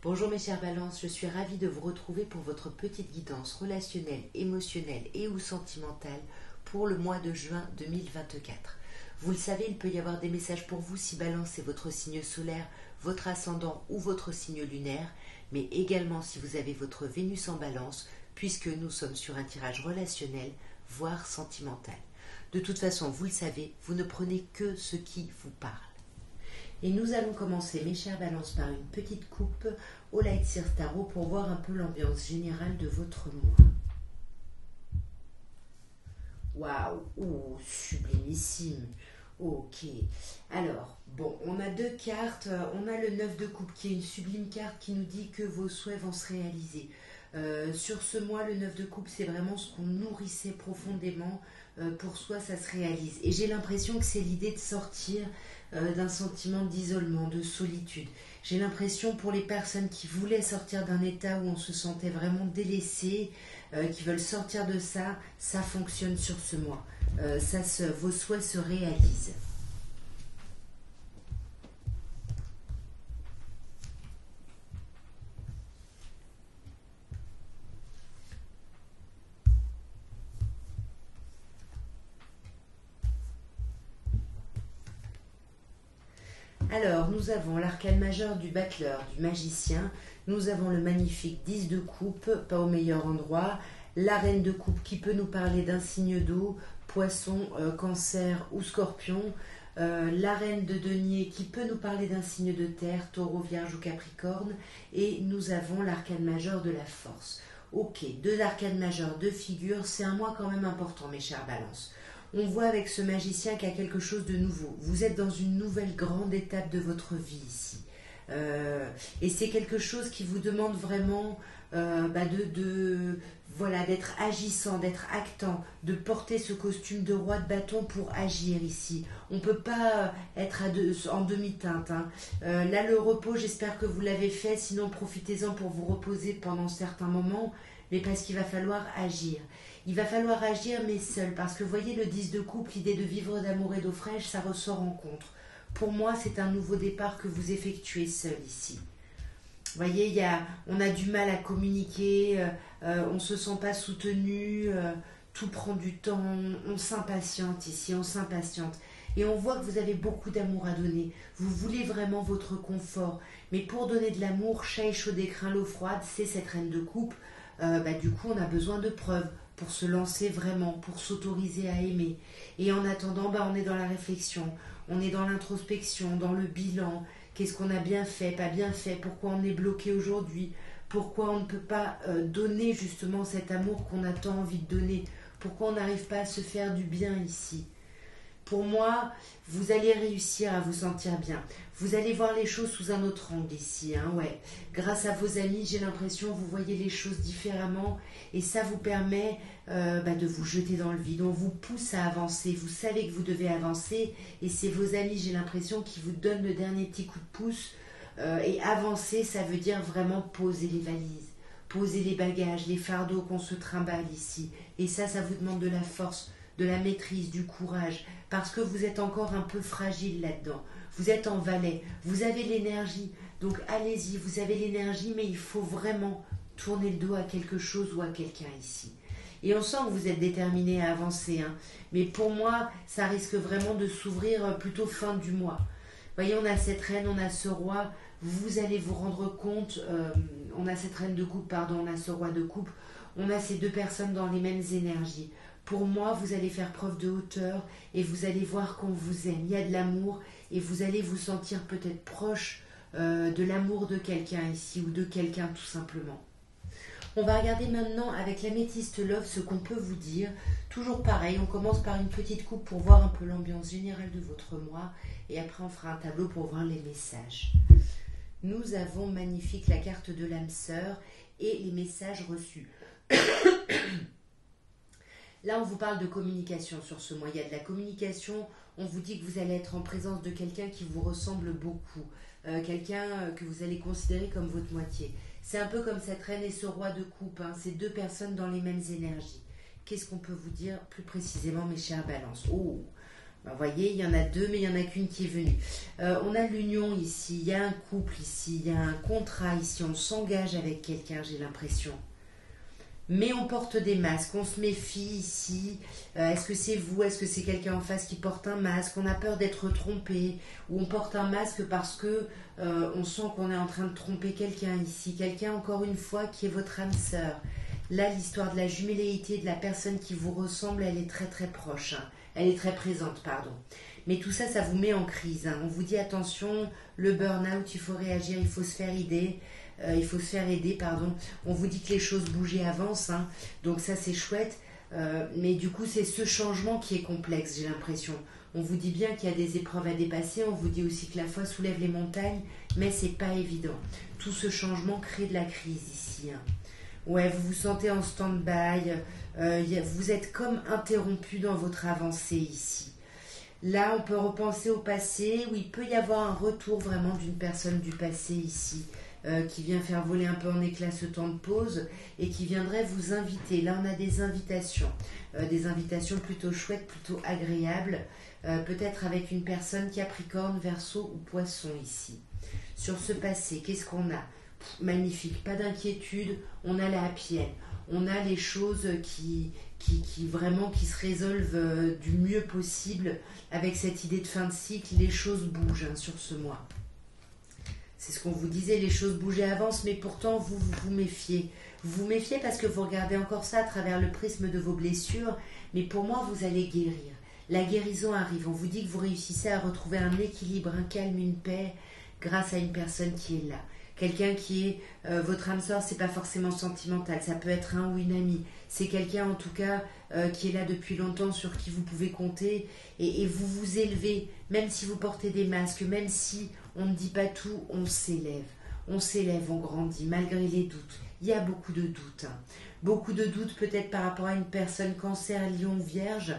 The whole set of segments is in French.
Bonjour mes chers balances, je suis ravie de vous retrouver pour votre petite guidance relationnelle, émotionnelle et ou sentimentale pour le mois de juin 2024. Vous le savez, il peut y avoir des messages pour vous si balance est votre signe solaire, votre ascendant ou votre signe lunaire, mais également si vous avez votre Vénus en balance, puisque nous sommes sur un tirage relationnel, voire sentimental. De toute façon, vous le savez, vous ne prenez que ce qui vous parle. Et nous allons commencer, mes chers balances, par une petite coupe au Light Seer Tarot pour voir un peu l'ambiance générale de votre mois. Waouh, sublimissime. Ok. Alors, bon, on a deux cartes. On a le 9 de coupe qui est une sublime carte qui nous dit que vos souhaits vont se réaliser. Sur ce mois, le 9 de coupe, c'est vraiment ce qu'on nourrissait profondément. Pour soi, ça se réalise. Et j'ai l'impression que c'est l'idée de sortir d'un sentiment d'isolement, de solitude. J'ai l'impression pour les personnes qui voulaient sortir d'un état où on se sentait vraiment délaissé, qui veulent sortir de ça, ça fonctionne sur ce mois. Vos souhaits se réalisent. Alors, nous avons l'arcane majeur du battleur, du magicien. Nous avons le magnifique 10 de coupe, pas au meilleur endroit. La reine de coupe qui peut nous parler d'un signe d'eau, poisson, cancer ou scorpion. La reine de denier qui peut nous parler d'un signe de terre, taureau, vierge ou capricorne. Et nous avons l'arcane majeur de la force. Ok, deux arcanes majeures, deux figures, c'est un mois quand même important, mes chers balances. On voit avec ce magicien qu'il y a quelque chose de nouveau. Vous êtes dans une nouvelle grande étape de votre vie ici. Et c'est quelque chose qui vous demande vraiment voilà, d'être agissant, d'être actant, de porter ce costume de roi de bâton pour agir ici. On ne peut pas être en demi-teinte. Hein. Là, le repos, j'espère que vous l'avez fait. Sinon, profitez-en pour vous reposer pendant certains moments. Mais parce qu'il va falloir agir. Il va falloir agir, mais seul. Parce que, vous voyez, le 10 de couple, l'idée de vivre d'amour et d'eau fraîche, ça ressort en contre. Pour moi, c'est un nouveau départ que vous effectuez seul ici. Vous voyez, on a du mal à communiquer, on ne se sent pas soutenu, tout prend du temps, on s'impatiente ici, on s'impatiente. Et on voit que vous avez beaucoup d'amour à donner. Vous voulez vraiment votre confort. Mais pour donner de l'amour, chat échaudé craint l'eau froide, c'est cette reine de coupe. Du coup, on a besoin de preuves pour se lancer vraiment, pour s'autoriser à aimer. Et en attendant, on est dans la réflexion, on est dans l'introspection, dans le bilan. Qu'est-ce qu'on a bien fait, pas bien fait, pourquoi on est bloqué aujourd'hui, pourquoi on ne peut pas donner justement cet amour qu'on a tant envie de donner, pourquoi on n'arrive pas à se faire du bien ici. Pour moi, vous allez réussir à vous sentir bien. Vous allez voir les choses sous un autre angle ici. Hein, ouais. Grâce à vos amis, j'ai l'impression que vous voyez les choses différemment. Et ça vous permet de vous jeter dans le vide. On vous pousse à avancer. Vous savez que vous devez avancer. Et c'est vos amis, j'ai l'impression, qui vous donnent le dernier petit coup de pouce. Et avancer, ça veut dire vraiment poser les valises. Poser les bagages, les fardeaux qu'on se trimballe ici. Et ça vous demande de la force, de la maîtrise, du courage, parce que vous êtes encore un peu fragile là-dedans. Vous êtes en valet, vous avez l'énergie, donc allez-y, vous avez l'énergie, mais il faut vraiment tourner le dos à quelque chose ou à quelqu'un ici. Et on sent que vous êtes déterminé à avancer, hein. Mais pour moi, ça risque vraiment de s'ouvrir plutôt fin du mois. Vous voyez, on a cette reine, on a ce roi, vous allez vous rendre compte, on a cette reine de coupe, pardon, on a ce roi de coupe, on a ces deux personnes dans les mêmes énergies. Pour moi, vous allez faire preuve de hauteur et vous allez voir qu'on vous aime. Il y a de l'amour et vous allez vous sentir peut-être proche de l'amour de quelqu'un ici ou de quelqu'un tout simplement. On va regarder maintenant avec l'améthyste love ce qu'on peut vous dire. Toujours pareil, on commence par une petite coupe pour voir un peu l'ambiance générale de votre mois et après on fera un tableau pour voir les messages. Nous avons magnifique la carte de l'âme sœur et les messages reçus. Là, on vous parle de communication sur ce mois. Il y a de la communication. On vous dit que vous allez être en présence de quelqu'un qui vous ressemble beaucoup. Quelqu'un que vous allez considérer comme votre moitié. C'est un peu comme cette reine et ce roi de coupe. Hein. C'est deux personnes dans les mêmes énergies. Qu'est-ce qu'on peut vous dire plus précisément, mes chers balances? Oh, Vous voyez, il y en a deux, mais il n'y en a qu'une qui est venue. On a l'union ici, il y a un couple ici, il y a un contrat ici, on s'engage avec quelqu'un, j'ai l'impression. Mais on porte des masques, on se méfie ici. Est-ce que c'est vous? Est-ce que c'est quelqu'un en face qui porte un masque? On a peur d'être trompé. Ou on porte un masque parce que on sent qu'on est en train de tromper quelqu'un ici. Quelqu'un, encore une fois, qui est votre âme sœur. Là, l'histoire de la jumelléité de la personne qui vous ressemble, elle est très très proche. Hein. Elle est très présente, pardon. Mais tout ça, ça vous met en crise. Hein. On vous dit attention, le burn-out, il faut réagir, il faut se faire aider. Pardon. On vous dit que les choses bougent et avancent, hein. Donc ça c'est chouette, mais du coup c'est ce changement qui est complexe, j'ai l'impression. On vous dit bien qu'il y a des épreuves à dépasser, on vous dit aussi que la foi soulève les montagnes, mais c'est pas évident. Tout ce changement crée de la crise ici, hein. Ouais, vous vous sentez en stand-by, vous êtes comme interrompu dans votre avancée ici. Là, on peut repenser au passé, où il peut y avoir un retour vraiment d'une personne du passé ici. Qui vient faire voler un peu en éclats ce temps de pause et qui viendrait vous inviter. Là, on a des invitations plutôt chouettes, plutôt agréables, peut-être avec une personne Capricorne, Verseau ou Poisson ici. Sur ce passé, qu'est-ce qu'on a? Magnifique, pas d'inquiétude, on a la happy end. On a les choses qui vraiment qui se résolvent du mieux possible avec cette idée de fin de cycle. Les choses bougent, hein, sur ce mois. C'est ce qu'on vous disait, les choses bougent et avancent, mais pourtant vous vous méfiez. Vous vous méfiez parce que vous regardez encore ça à travers le prisme de vos blessures, mais pour moi vous allez guérir. La guérison arrive, on vous dit que vous réussissez à retrouver un équilibre, un calme, une paix grâce à une personne qui est là. Quelqu'un qui est votre âme sœur, c'est pas forcément sentimental, ça peut être un ou une amie. C'est quelqu'un en tout cas qui est là depuis longtemps, sur qui vous pouvez compter et vous vous élevez, même si vous portez des masques, même si on ne dit pas tout, on s'élève. On s'élève, on grandit, malgré les doutes. Il y a beaucoup de doutes. Hein. Beaucoup de doutes peut-être par rapport à une personne cancer, lion, vierge.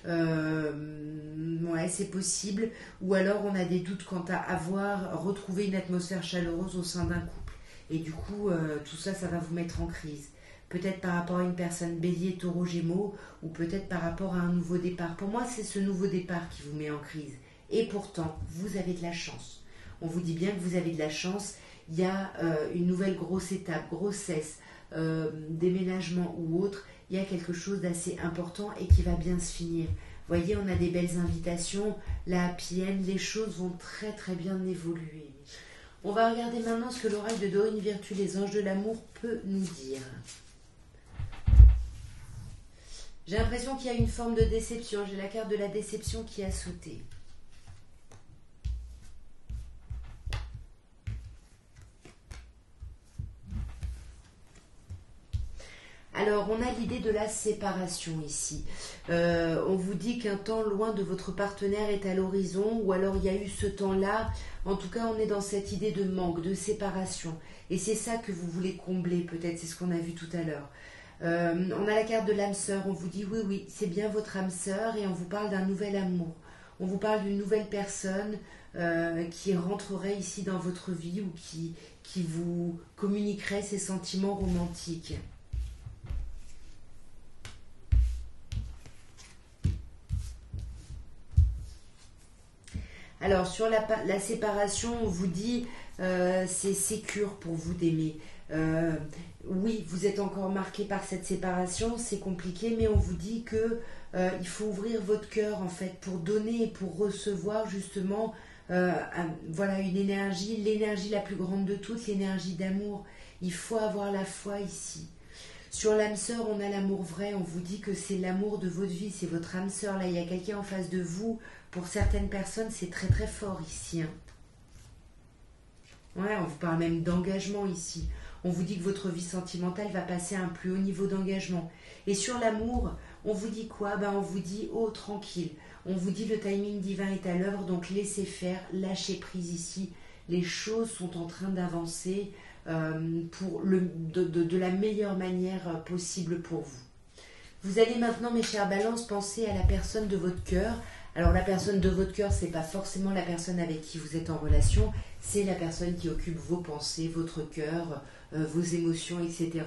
Ouais, c'est possible. Ou alors on a des doutes quant à avoir retrouvé une atmosphère chaleureuse au sein d'un couple. Et du coup, tout ça, ça va vous mettre en crise. Peut-être par rapport à une personne bélier, taureau, gémeaux, ou peut-être par rapport à un nouveau départ. Pour moi, c'est ce nouveau départ qui vous met en crise. Et pourtant, vous avez de la chance. On vous dit bien que vous avez de la chance. Il y a une nouvelle grosse étape, grossesse, déménagement ou autre. Il y a quelque chose d'assez important et qui va bien se finir. Vous voyez, on a des belles invitations. La happy end, les choses vont très très bien évoluer. On va regarder maintenant ce que l'oracle de Dorine Virtue, les anges de l'amour, peut nous dire. J'ai l'impression qu'il y a une forme de déception. J'ai la carte de la déception qui a sauté. Alors, on a l'idée de la séparation ici. On vous dit qu'un temps loin de votre partenaire est à l'horizon, ou alors il y a eu ce temps-là. En tout cas, on est dans cette idée de manque, de séparation. Et c'est ça que vous voulez combler, peut-être, c'est ce qu'on a vu tout à l'heure. On a la carte de l'âme sœur, on vous dit oui, c'est bien votre âme sœur, et on vous parle d'un nouvel amour. On vous parle d'une nouvelle personne qui rentrerait ici dans votre vie, ou qui vous communiquerait ses sentiments romantiques. Alors, sur la séparation, on vous dit c'est sécure pour vous d'aimer. Oui, vous êtes encore marqué par cette séparation, c'est compliqué, mais on vous dit que il faut ouvrir votre cœur en fait pour donner et pour recevoir justement voilà une énergie, l'énergie la plus grande de toutes, l'énergie d'amour. Il faut avoir la foi ici. Sur l'âme sœur, on a l'amour vrai, on vous dit que c'est l'amour de votre vie, c'est votre âme sœur. Là, il y a quelqu'un en face de vous. Pour certaines personnes, c'est très très fort ici. Hein. Ouais, on vous parle même d'engagement ici. On vous dit que votre vie sentimentale va passer à un plus haut niveau d'engagement. Et sur l'amour, on vous dit quoi? On vous dit, oh, tranquille. On vous dit le timing divin est à l'œuvre, donc laissez faire, lâchez prise ici. Les choses sont en train d'avancer de la meilleure manière possible pour vous. Vous allez maintenant, mes chers balances, penser à la personne de votre cœur. Alors la personne de votre cœur, c'est pas forcément la personne avec qui vous êtes en relation, c'est la personne qui occupe vos pensées, votre cœur, vos émotions, etc.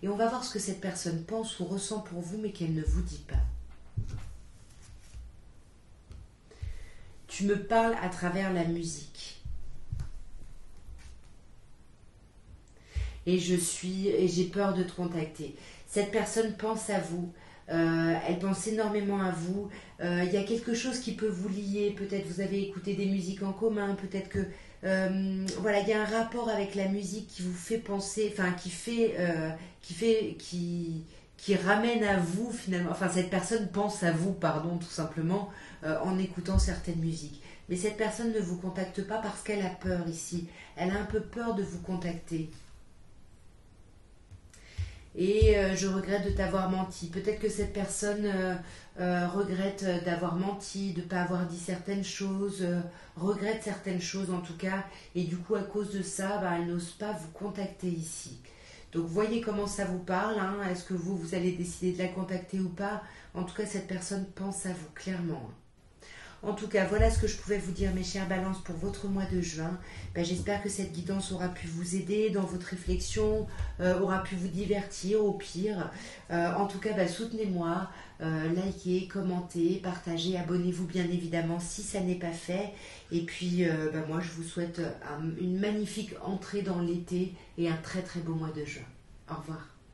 Et on va voir ce que cette personne pense ou ressent pour vous, mais qu'elle ne vous dit pas. tu me parles à travers la musique. Et j'ai peur de te contacter. Cette personne pense à vous. Elle pense énormément à vous. Il y a quelque chose qui peut vous lier. Peut-être vous avez écouté des musiques en commun. Peut-être que voilà, il y a un rapport avec la musique qui vous fait penser, enfin qui ramène à vous finalement. Enfin, cette personne pense à vous, pardon, tout simplement, en écoutant certaines musiques. Mais cette personne ne vous contacte pas parce qu'elle a peur ici. Elle a un peu peur de vous contacter. Et je regrette de t'avoir menti. Peut-être que cette personne regrette d'avoir menti, de ne pas avoir dit certaines choses, regrette certaines choses en tout cas, et du coup à cause de ça, elle n'ose pas vous contacter ici. Donc voyez comment ça vous parle, hein. Est-ce que vous allez décider de la contacter ou pas? En tout cas, cette personne pense à vous, clairement. En tout cas, voilà ce que je pouvais vous dire, mes chères balances, pour votre mois de juin. J'espère que cette guidance aura pu vous aider dans votre réflexion, aura pu vous divertir au pire. En tout cas, soutenez-moi, likez, commentez, partagez, abonnez-vous bien évidemment si ça n'est pas fait. Et puis, moi, je vous souhaite une magnifique entrée dans l'été et un très très beau mois de juin. Au revoir.